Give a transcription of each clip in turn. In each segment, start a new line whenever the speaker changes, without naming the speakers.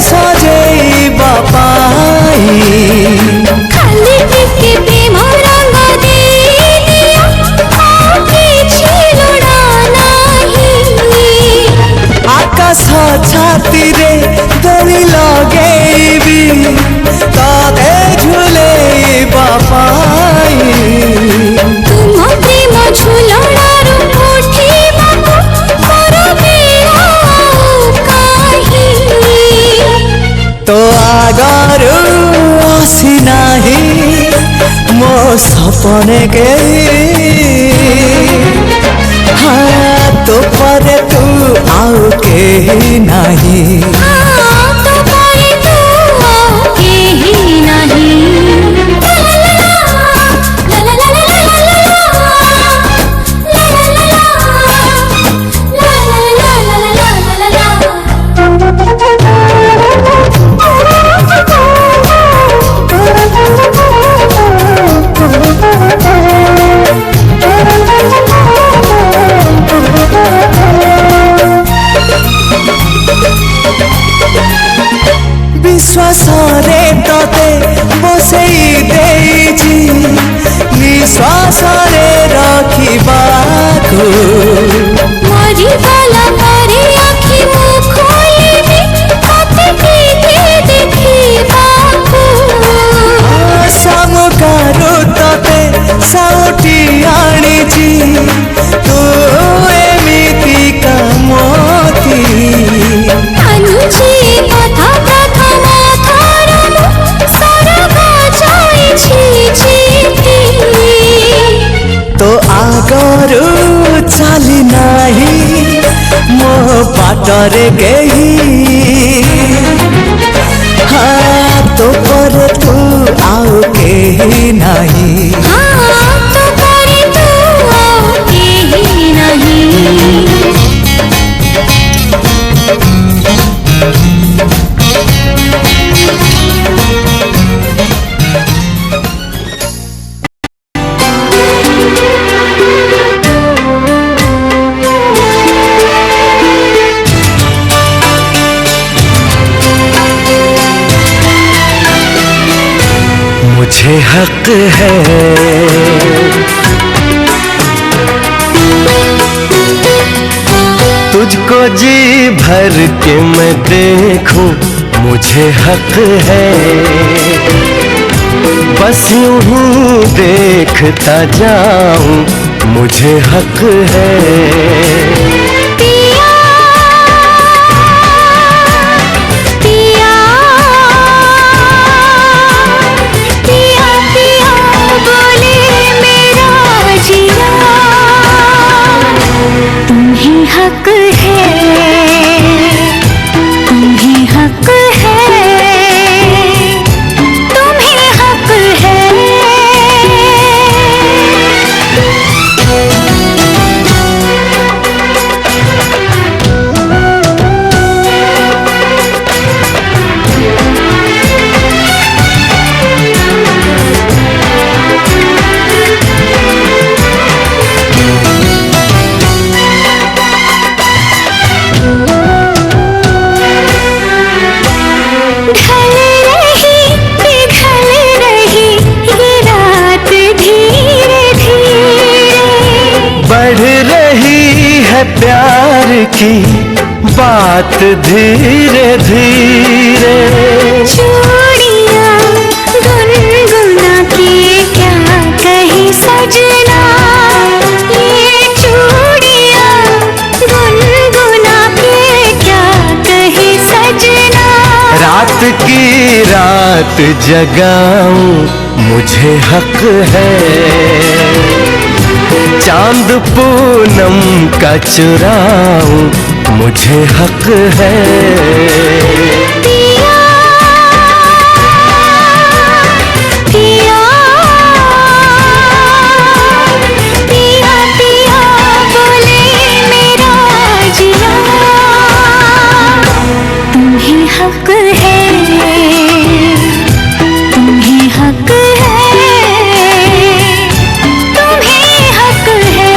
सजेइबा पाई
खाली टिके प्रेम रंग देइदियो किछि लोड़ा नाही
आकाश छाती रे दड़ी लगेबी तते झुलेइबा पाई
तुम प्रेम झुलणारू उठिबाकू करबे काहि
तो आगरू आसी नाही मो सपने के हाँ तो पर तू आउ के नहीं
तो पाए तू केही नाही
विश्वास रे तते बसई देइछि निश्वास रे रखिबाकू
मरी वाला परे आँखि मुँह खोलिबी तते प्रीति देखिबाकू
सामुकारू तते साउटी आनिछि तू एमिति कामती
अनुची कथा प्रथम थर सरग जाइछि जीति
तो आगरू चली नाही मो बाटरे केही हाँ तो पर तू आउ केही नाही
तो पाए तू केही नाही
मुझे हक है तुझको जी भर के मैं देखूं मुझे हक है बस यूं ही देखता जाऊं मुझे हक है
पिया पिया पिया पिया बोले मेरा जिया तुम्ही हक है तुम्ही हक है तुम्ही हक है
प्यार की बात धीरे धीरे
चूड़ियां गुनगुना के क्या कही सजना ये चूड़ियां गुनगुना के क्या कही सजना
रात की रात जगाऊं मुझे हक है चांद पूनम का चुराऊं मुझे हक है
पिया पिया पिया पिया बोले मेरा जिया तुम्ही हक है तुम्ही हक है तुम्ही हक है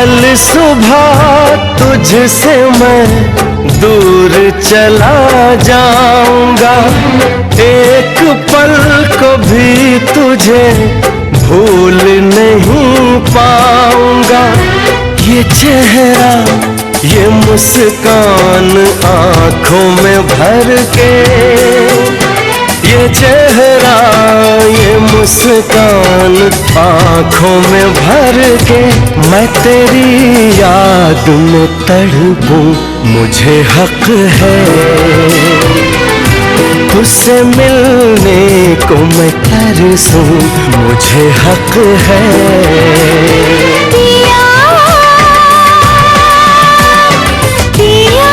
कल सुबह तुझसे मैं दूर चला जाऊंगा, एक पल को भी तुझे भूल नहीं पाऊंगा। ये चेहरा ये मुस्कान आंखों में भर के, ये चेहरा ये मुस्कान आंखों में भर के, मैं तेरी याद में तड़पूं मुझे हक है। तुझसे मिलने को मैं तरसूं मुझे हक है।
पिया पिया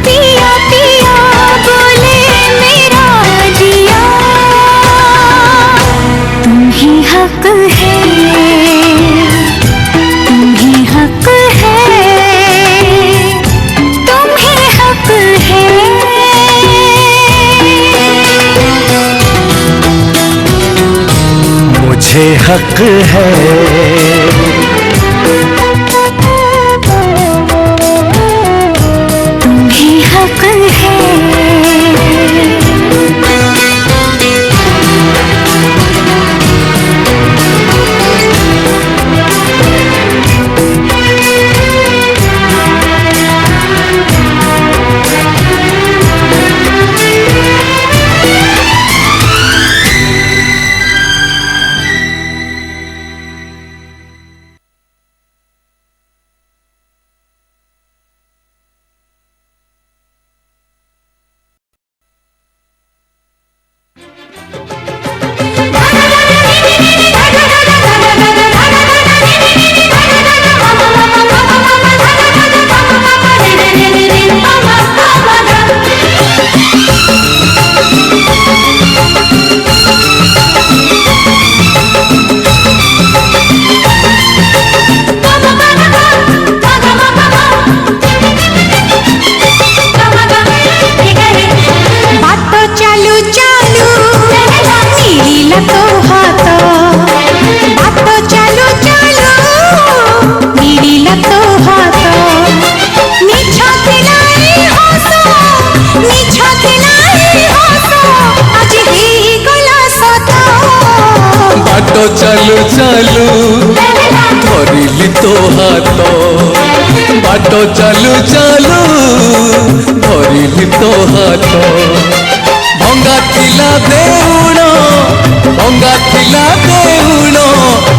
पिया पिया बोले मेरा जिया, तुम ही हक है, तुम ही हक है, तुम ही हक है।
मुझे हक है।
तुम ही हक है।
चालू चालू धरिली तो हाथ, बाट चालू चालू धरिली तो हाथ। भंगा थिला देउण, भंगा थिला देउण,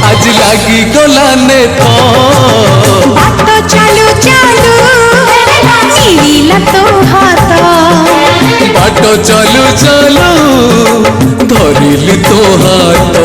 आज लागी गला ने तो।
बाट चालू चालू मिलिला तो हाथ,
बाट चालू चालू धरिली तो हाथ।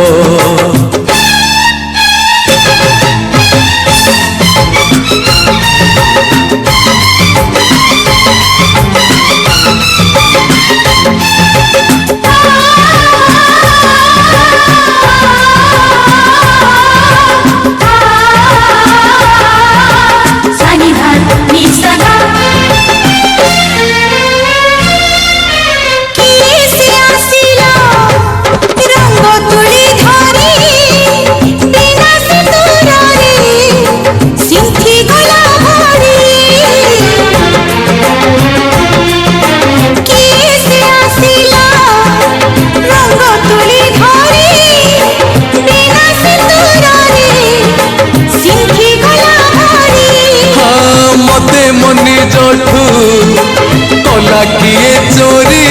कला किए चोरी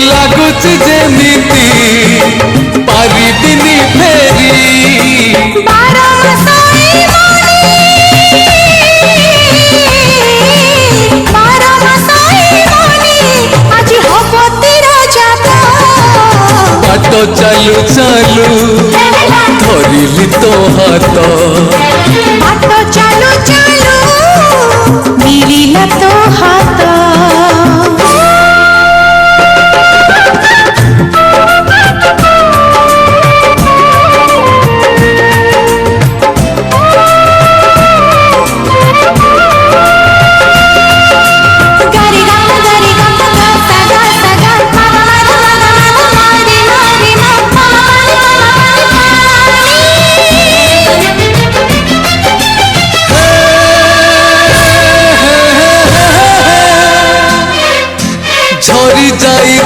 लगुच जेमिति पारिबिनी फेरी। बाट चालू चालू धरिली तो हाथ,
बाट चालू चालू मिलिला तो हाथ।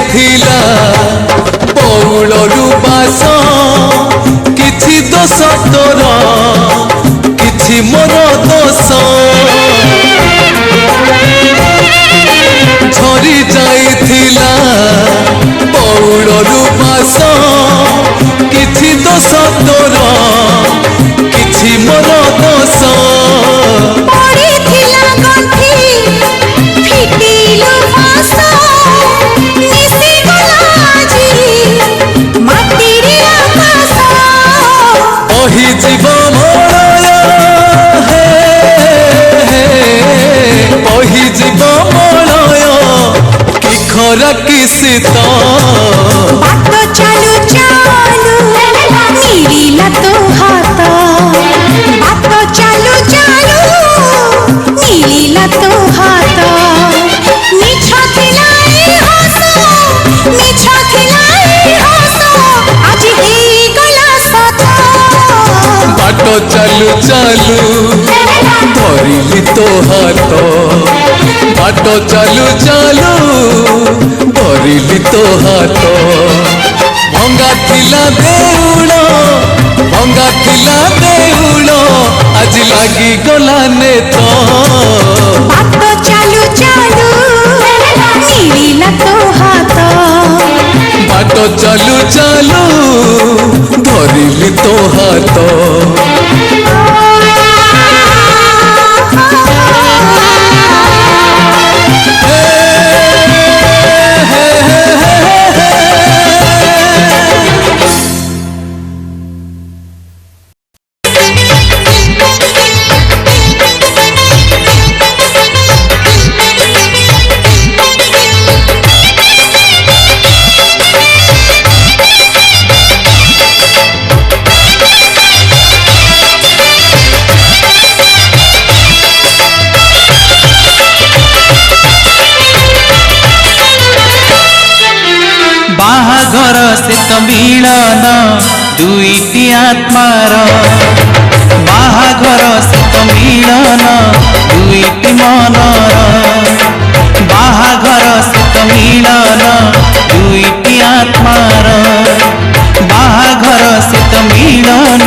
ଯାଇଥିଲା ବଉଳରୁ ବାସ କିଛି ଦୋଷ ତୋର କିଛି ମୋର ଦୋଷ ଝରି ଯାଇଥିଲା ବଉଳରୁ ବାସ କିଛି ଦୋଷ ତୋର କିଛି ମୋର ଦୋଷ
ପଡ଼ିଥିଲା ଗଣ୍ଠି ଫିଟିଲୁ ଫାସ ମିଶିଗଲା ଆଜି ମାଟିରେ ଆକାଶ
କହିଯିବ ମଳୟ କହିଯିବ ମଳୟ କି ଖରା କି ଶୀତ
ବାଟ ଚାଲୁ ଚାଲୁ ମିଳିଲା ତୋ ହାତ ବାଟ ଚାଲୁ ଚାଲୁ ମିଳିଲା ତୋ ହାତ ମିଛ ଥିଲା ଏ ହସ ମିଛ ଥିଲା ଏ ହସ ଆଜି ହେଇଗଲା ସତ
ବାଟ ଚାଲୁ ଚାଲୁ ଧରିଲି ତୋ ହାତ ବାଟ ଚାଲୁ ଚାଲୁ ଧରିଲି ତୋ ହାତ ଭଙ୍ଗା ଥିଲା ଦେଉଳ ଆଜି ଲାଗିଗଲା ନେତ
ବାଟ ଚାଲୁ ଚାଲୁ ମିଳିଲା ତୋ ହାତ
ବାଟ ଚାଲୁ ଚାଲୁ ଧରିଲି ତୋ ହାତ
ବାହାଘର ସେ ତ ମିଳନ ଦୁଇଟି ଆତ୍ମାର ବାହାଘର ସେ ତ ମିଳନ ଦୁଇଟି ମନର ବାହାଘର ସେ ତ ମିଳନ ଦୁଇଟି ଆତ୍ମାର ବାହାଘର ସେ ତ ମିଳନ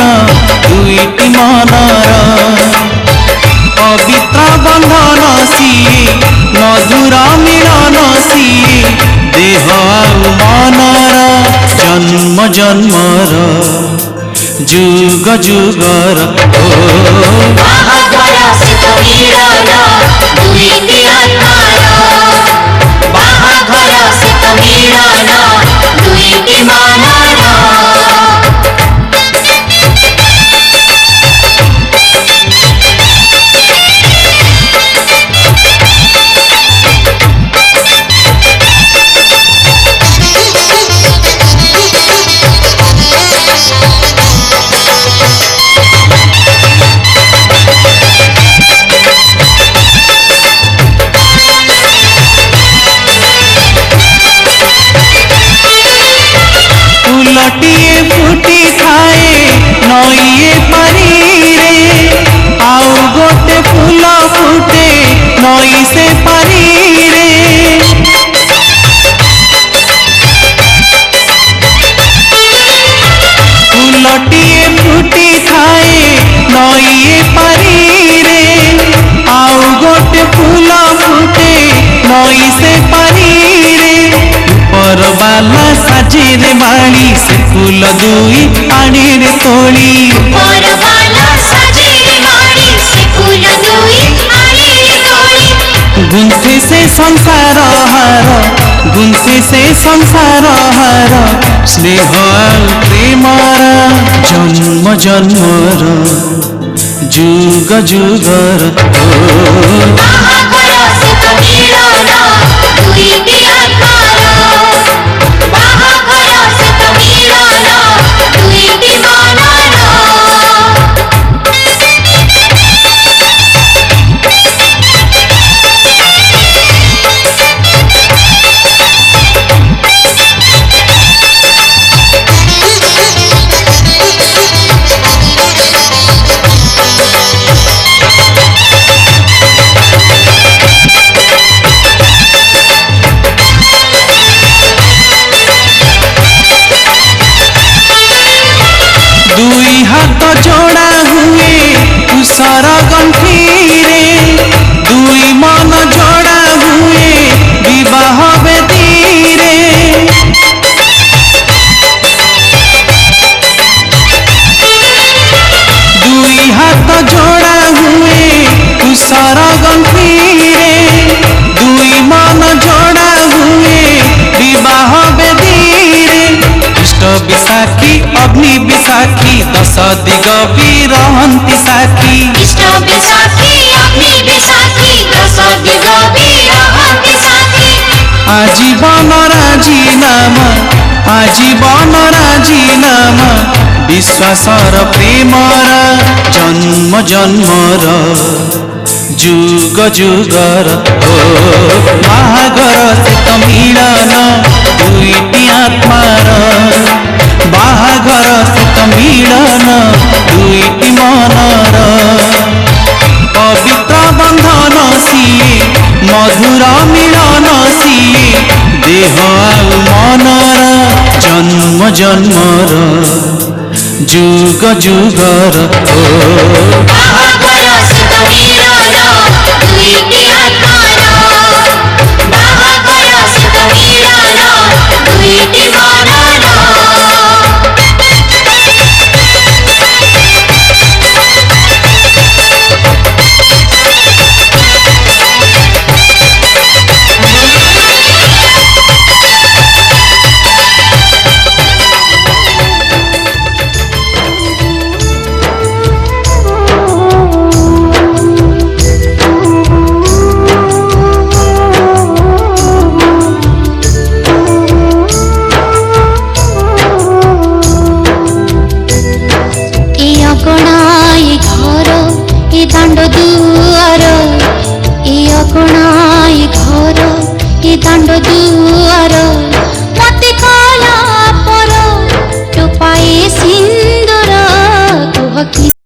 ଦୁଇଟି ମନର ପବିତ୍ର ବନ୍ଧନ ସିଏ ମଧୁର ମିଳନ ସିଏ ଦେହ ଆଉ ମନର ଜନ୍ମ ଜନ୍ମର ଯୁଗ ଯୁଗର
ବାହାଘର ସେ ତ ମିଳନ ଦୁଇଟି ଆତ୍ମାର ବାହାଘର ସେ ତ ମିଳନ ଦୁଇଟି ମନର
ଫୁଲଟିଏ ଫୁଟି ଥାଏ ନଈଏ ପାରିରେ ଆଉ ଗୋଟେ ଫୁଲ ଫୁଟେ ନଈ ସେ ପାରିରେ ଫୁଲଟିଏ ଫୁଟି ଥାଏ ନଈଏ ପାରିରେ ଆଉ ଗୋଟେ ଫୁଲ ଫୁଟେ ନଈ ସେ ପାରିରେ ପରବାଲା ସାଜିରେ ମାଳି ସେ ଫୁଲ ଦୁଇ ପାଣିରେ ତୋଳି
ପରବାଲା ସାଜିରେ ମାଳି ସେ ଫୁଲ ଦୁଇ ପାଣିରେ ତୋଳି
ଗୁନ୍ଥେ ସେ ସଂସାର ହାର ଗୁନ୍ଥେ ସେ ସଂସାର ହାର ସ୍ନେହ ଆଉ ପ୍ରେମର ଜନ୍ମ ଜନ୍ମର ଯୁଗ ଯୁଗର
ବାହାଘର ସେ ତ ମିଳନ ଦୁଇଟି ଆତ୍ମାର ବାହାଘର ସେ ତ ମିଳନ ଦୁଇଟି ମନର
तुषार गंठीरे दुई मन जोड़ा हुए विवाह बेदीरे दुई हाथ जोड़ा हुए तुषार गंठीरे दुई मन जोड़ा हुए विवाह बेदीरे इष्ट विशाखी अग्नि विशाखी दश दिग बिरहंती साखी
इष्ट विशाखी अग्नि विशाखी दश दिग बिरहंती साखी
आजीवन राजीनामा आजीवन राजीनामा विश्वासर प्रेमर जन्म जन्मर जुग जुगर ओ बाहागर से तो मिलन दुईटी आत्मार बाहागर से तो मिलन दुईटी मनर पवित्र बंधन सिए मधुर मिलन सिए देह आउ मनर जन्म जन्मर जुग जुगर ओ
बाहागर सुत मिलन दुईटी आत्मार बाहागर सुत मिलन दुईटी मनर दांड दुआर ए अगणाई घर ए दांड दुआर